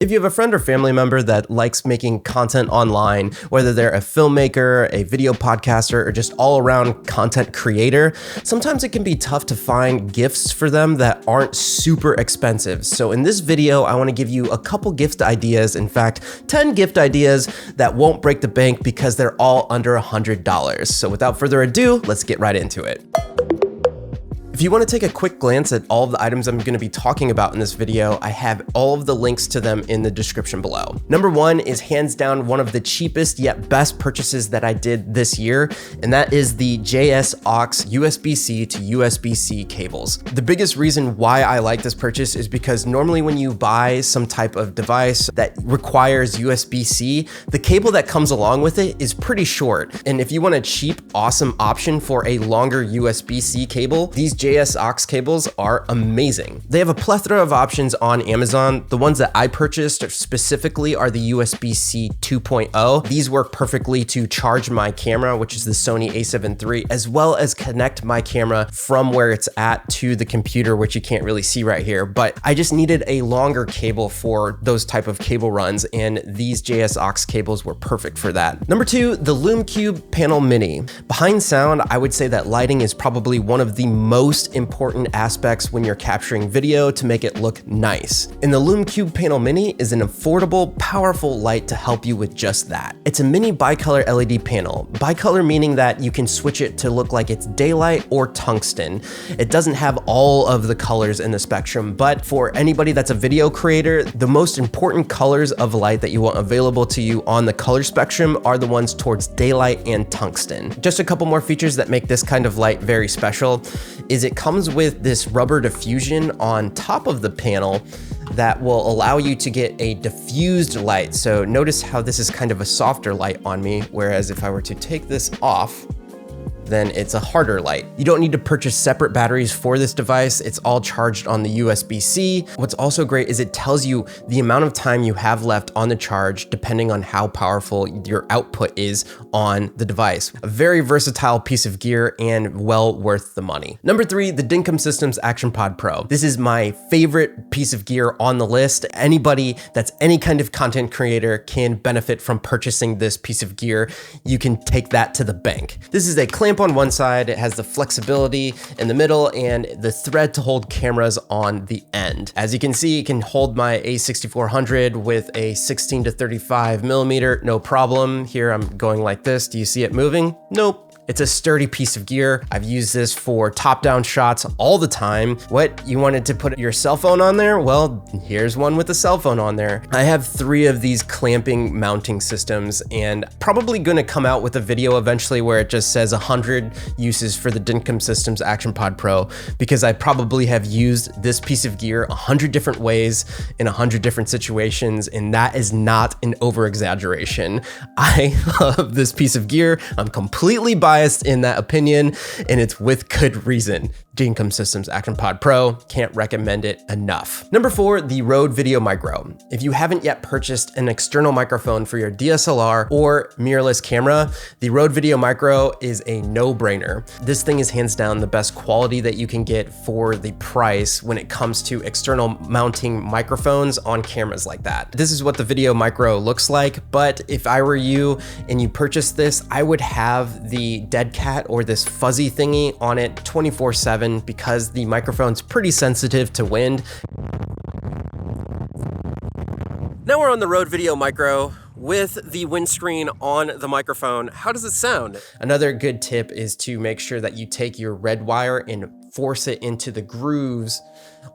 If you have a friend or family member that likes making content online, whether they're a filmmaker, a video podcaster, or just all-around content creator, sometimes it can be tough to find gifts for them that aren't super expensive. So in this video, I want to give you a couple gift ideas, in fact, 10 gift ideas that won't break the bank because they're all under $100. So without further ado, let's get right into it. If you want to take a quick glance at all of the items I'm going to be talking about in this video, I have all of the links to them in the description below. Number one is hands down one of the cheapest yet best purchases that I did this year, and that is the JSAUX USB-C to USB-C cables. The biggest reason why I like this purchase is because normally when you buy some type of device that requires USB-C, the cable that comes along with it is pretty short. And if you want a cheap, awesome option for a longer USB-C cable, these JSAUX cables are amazing. They have a plethora of options on Amazon. The ones that I purchased specifically are the USB-C 2.0. These work perfectly to charge my camera, which is the Sony A7 III, as well as connect my camera from where it's at to the computer, which you can't really see right here. But I just needed a longer cable for those type of cable runs, and these JSAUX cables were perfect for that. Number two, the Lume Cube Panel Mini. Behind sound, I would say that lighting is probably one of the most important aspects when you're capturing video to make it look nice. And the Lume Cube Panel Mini is an affordable, powerful light to help you with just that. It's a mini bicolor LED panel. Bicolor meaning that you can switch it to look like it's daylight or tungsten. It doesn't have all of the colors in the spectrum, but for anybody that's a video creator, the most important colors of light that you want available to you on the color spectrum are the ones towards daylight and tungsten. Just a couple more features that make this kind of light very special is it comes with this rubber diffusion on top of the panel that will allow you to get a diffused light. So notice how this is kind of a softer light on me, whereas if I were to take this off, then it's a harder light. You don't need to purchase separate batteries for this device. It's all charged on the USB-C. What's also great is it tells you the amount of time you have left on the charge depending on how powerful your output is on the device. A very versatile piece of gear and well worth the money. Number three, the Dinkum Systems ActionPod Pro. This is my favorite piece of gear on the list. Anybody that's any kind of content creator can benefit from purchasing this piece of gear. You can take that to the bank. This is a clamp on one side, it has the flexibility in the middle and the thread to hold cameras on the end. As you can see, it can hold my A6400 with a 16 to 35 millimeter, no problem. Here I'm going like this. Do you see it moving? Nope. It's a sturdy piece of gear. I've used this for top-down shots all the time. What, you wanted to put your cell phone on there? Well, here's one with a cell phone on there. I have 3 of these clamping mounting systems and probably gonna come out with a video eventually where it just says 100 uses for the Dinkum Systems ActionPod Pro, because I probably have used this piece of gear 100 different ways in 100 different situations, and that is not an over-exaggeration. I love this piece of gear. I'm completely biased in that opinion, and it's with good reason. Dinkum Systems ActionPod Pro, can't recommend it enough. Number 4, the Rode VideoMicro. If you haven't yet purchased an external microphone for your DSLR or mirrorless camera, the Rode VideoMicro is a no-brainer. This thing is hands down the best quality that you can get for the price when it comes to external mounting microphones on cameras like that. This is what the VideoMicro looks like, but if I were you and you purchased this, I would have the dead cat or this fuzzy thingy on it 24/7 because the microphone's pretty sensitive to wind. Now we're on the Rode VideoMicro with the windscreen on the microphone. How does it sound? Another good tip is to make sure that you take your red wire and force it into the grooves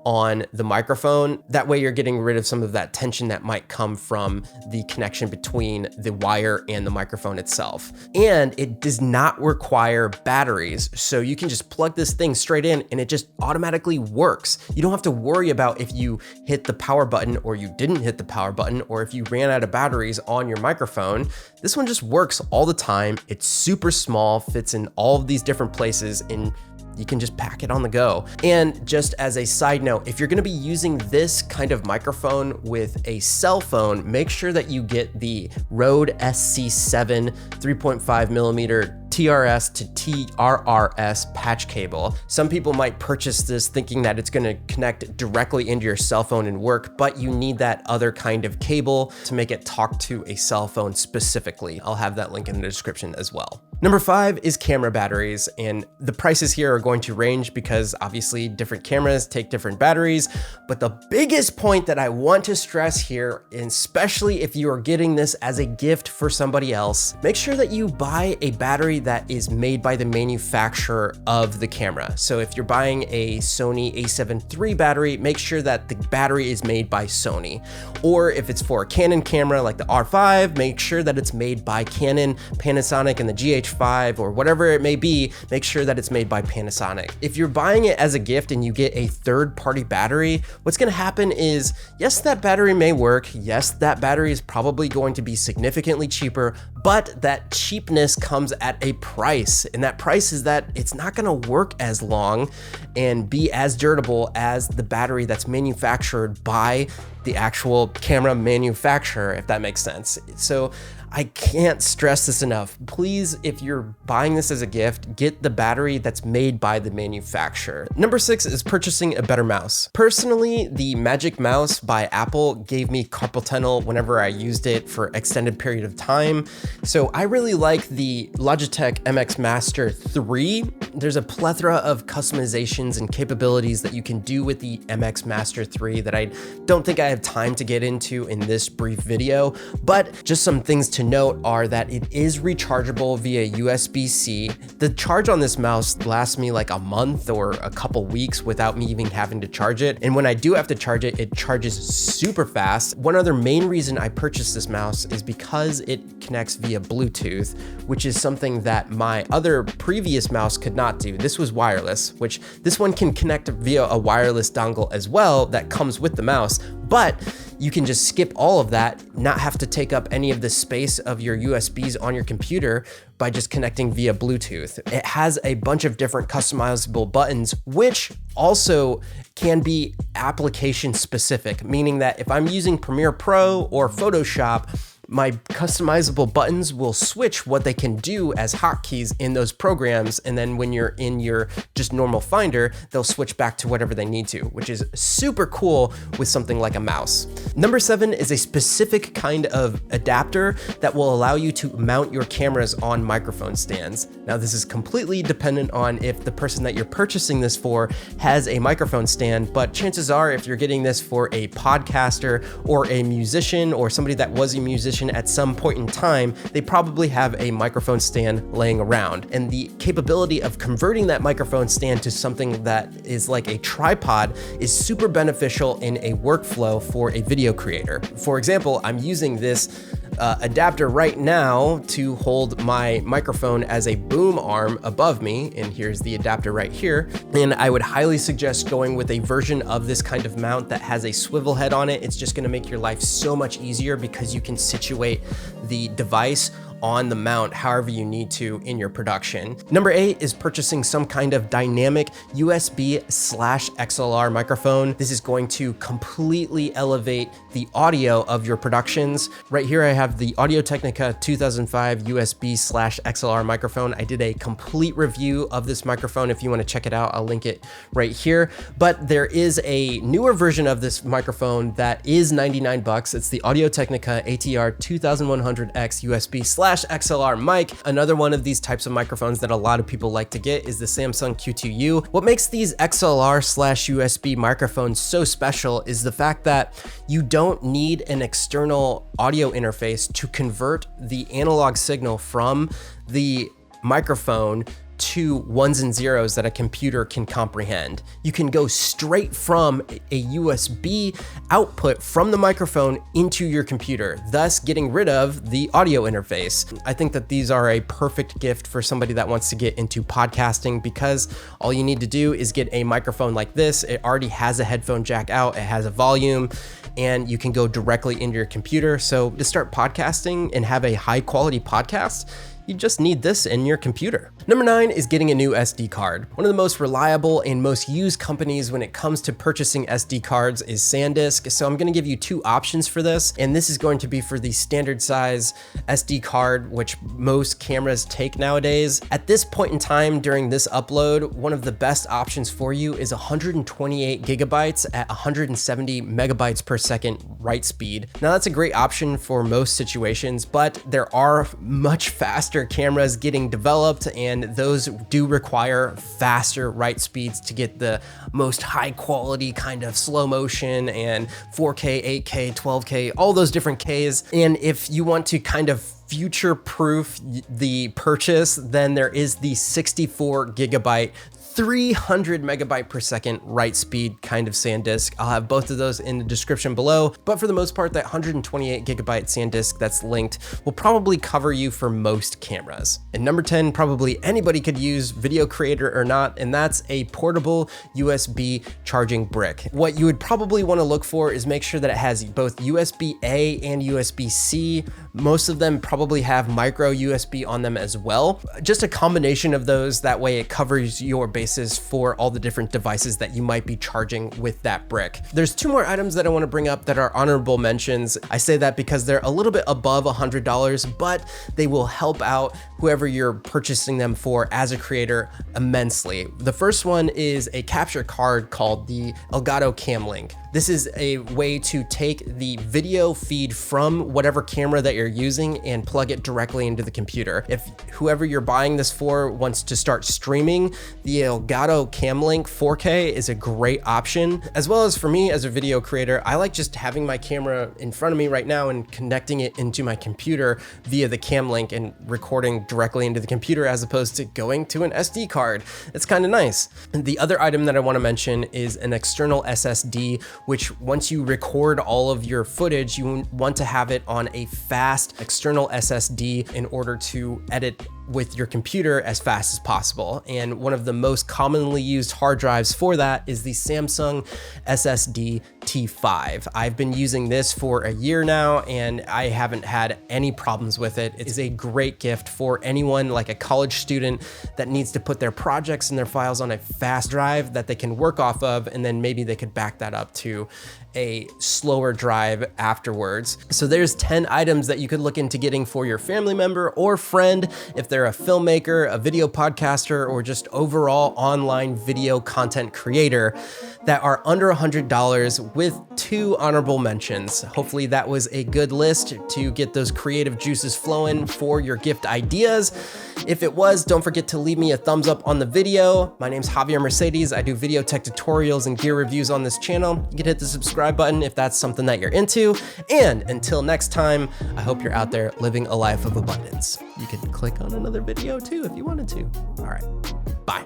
on the microphone. That way you're getting rid of some of that tension that might come from the connection between the wire and the microphone itself. And it does not require batteries, so you can just plug this thing straight in and it just automatically works. You don't have to worry about if you hit the power button or you didn't hit the power button, or if you ran out of batteries on your microphone. This one just works all the time. It's super small, fits in all of these different places, and you can just pack it on the go. And just as a side note, if you're gonna be using this kind of microphone with a cell phone, make sure that you get the Rode SC7 3.5mm TRRS to TRRS patch cable. Some people might purchase this thinking that it's gonna connect directly into your cell phone and work, but you need that other kind of cable to make it talk to a cell phone specifically. I'll have that link in the description as well. Number 5 is camera batteries, and the prices here are going to range because obviously different cameras take different batteries, but the biggest point that I want to stress here, and especially if you are getting this as a gift for somebody else, make sure that you buy a battery that is made by the manufacturer of the camera. So if you're buying a Sony A7siii battery, make sure that the battery is made by Sony. Or if it's for a Canon camera like the R5, make sure that it's made by Canon, Panasonic, and the GH5, or whatever it may be, make sure that it's made by Panasonic. If you're buying it as a gift and you get a third-party battery, what's gonna happen is, yes, that battery may work, yes, that battery is probably going to be significantly cheaper, but that cheapness comes at a price, and that price is that it's not gonna work as long and be as durable as the battery that's manufactured by the actual camera manufacturer, if that makes sense. So I can't stress this enough. Please, if you're buying this as a gift, get the battery that's made by the manufacturer. Number 6 is purchasing a better mouse. Personally, the Magic Mouse by Apple gave me carpal tunnel whenever I used it for extended period of time. So I really like the Logitech MX Master 3. There's a plethora of customizations and capabilities that you can do with the MX Master 3 that I don't think I have time to get into in this brief video, but just some things to note are that it is rechargeable via USB-C. The charge on this mouse lasts me like a month or a couple weeks without me even having to charge it. And when I do have to charge it, it charges super fast. One other main reason I purchased this mouse is because it connects via Bluetooth, which is something that my other previous mouse could not do. This was wireless, which this one can connect via a wireless dongle as well that comes with the mouse, but you can just skip all of that, not have to take up any of the space of your USBs on your computer by just connecting via Bluetooth. It has a bunch of different customizable buttons, which also can be application specific, meaning that if I'm using Premiere Pro or Photoshop, my customizable buttons will switch what they can do as hotkeys in those programs, and then when you're in your just normal Finder, they'll switch back to whatever they need to, which is super cool with something like a mouse. Number 7 is a specific kind of adapter that will allow you to mount your cameras on microphone stands. Now, this is completely dependent on if the person that you're purchasing this for has a microphone stand, but chances are if you're getting this for a podcaster or a musician or somebody that was a musician at some point in time, they probably have a microphone stand laying around. And the capability of converting that microphone stand to something that is like a tripod is super beneficial in a workflow for a video creator. For example, I'm using this adapter right now to hold my microphone as a boom arm above me, and here's the adapter right here. And I would highly suggest going with a version of this kind of mount that has a swivel head on it. It's just gonna make your life so much easier because you can situate the device on the mount however you need to in your production. Number 8 is purchasing some kind of dynamic USB/XLR microphone. This is going to completely elevate the audio of your productions. Right here I have the Audio-Technica 2005 USB/XLR microphone. I did a complete review of this microphone. If you want to check it out, I'll link it right here. But there is a newer version of this microphone that is $99. It's the Audio-Technica ATR2100x USB/XLR mic. Another one of these types of microphones that a lot of people like to get is the Samsung Q2U. What makes these XLR/USB microphones so special is the fact that you don't need an external audio interface to convert the analog signal from the microphone to ones and zeros that a computer can comprehend. You can go straight from a USB output from the microphone into your computer, thus getting rid of the audio interface. I think that these are a perfect gift for somebody that wants to get into podcasting because all you need to do is get a microphone like this. It already has a headphone jack out, it has a volume, and you can go directly into your computer. So to start podcasting and have a high quality podcast, you just need this in your computer. Number 9 is getting a new SD card. One of the most reliable and most used companies when it comes to purchasing SD cards is Sandisk. So I'm going to give you 2 options for this, and this is going to be for the standard size SD card, which most cameras take nowadays. At this point in time during this upload, one of the best options for you is 128 gigabytes at 170 megabytes per second write speed. Now that's a great option for most situations, but there are much faster cameras getting developed, and those do require faster write speeds to get the most high quality kind of slow motion and 4K, 8K, 12K, all those different Ks. And if you want to kind of future-proof the purchase, then there is the 64 gigabyte 300 megabyte per second write speed kind of SanDisk. I'll have both of those in the description below, but for the most part, that 128 gigabyte SanDisk that's linked will probably cover you for most cameras. And number 10, probably anybody could use, video creator or not, and that's a portable USB charging brick. What you would probably want to look for is make sure that it has both USB-A and USB-C. Most of them probably have micro USB on them as well. Just a combination of those, that way it covers your bases for all the different devices that you might be charging with that brick. There's 2 more items that I want to bring up that are honorable mentions. I say that because they're a little bit above $100, but they will help out whoever you're purchasing them for as a creator immensely. The first one is a capture card called the Gato Cam Link. This is a way to take the video feed from whatever camera that you're using and plug it directly into the computer. If whoever you're buying this for wants to start streaming, the Gato Cam Link 4K is a great option. As well as for me as a video creator, I like just having my camera in front of me right now and connecting it into my computer via the Cam Link and recording directly into the computer as opposed to going to an SD card. It's kind of nice. And the other item that I want to mention is an external SSD, which once you record all of your footage, you want to have it on a fast external SSD in order to edit with your computer as fast as possible. And one of the most commonly used hard drives for that is the Samsung SSD T5. I've been using this for a year now and I haven't had any problems with it. It is a great gift for anyone like a college student that needs to put their projects and their files on a fast drive that they can work off of, and then maybe they could back that up to a slower drive afterwards. So there's 10 items that you could look into getting for your family member or friend if they're a filmmaker, a video podcaster, or just overall online video content creator that are under $100 with 2 honorable mentions. Hopefully that was a good list to get those creative juices flowing for your gift ideas. If it was, don't forget to leave me a thumbs up on the video. My name's Javier Mercedes. I do video tech tutorials and gear reviews on this channel. You can hit the subscribe button if that's something that you're into. And until next time, I hope you're out there living a life of abundance. You could click on another video too if you wanted to. All right, bye.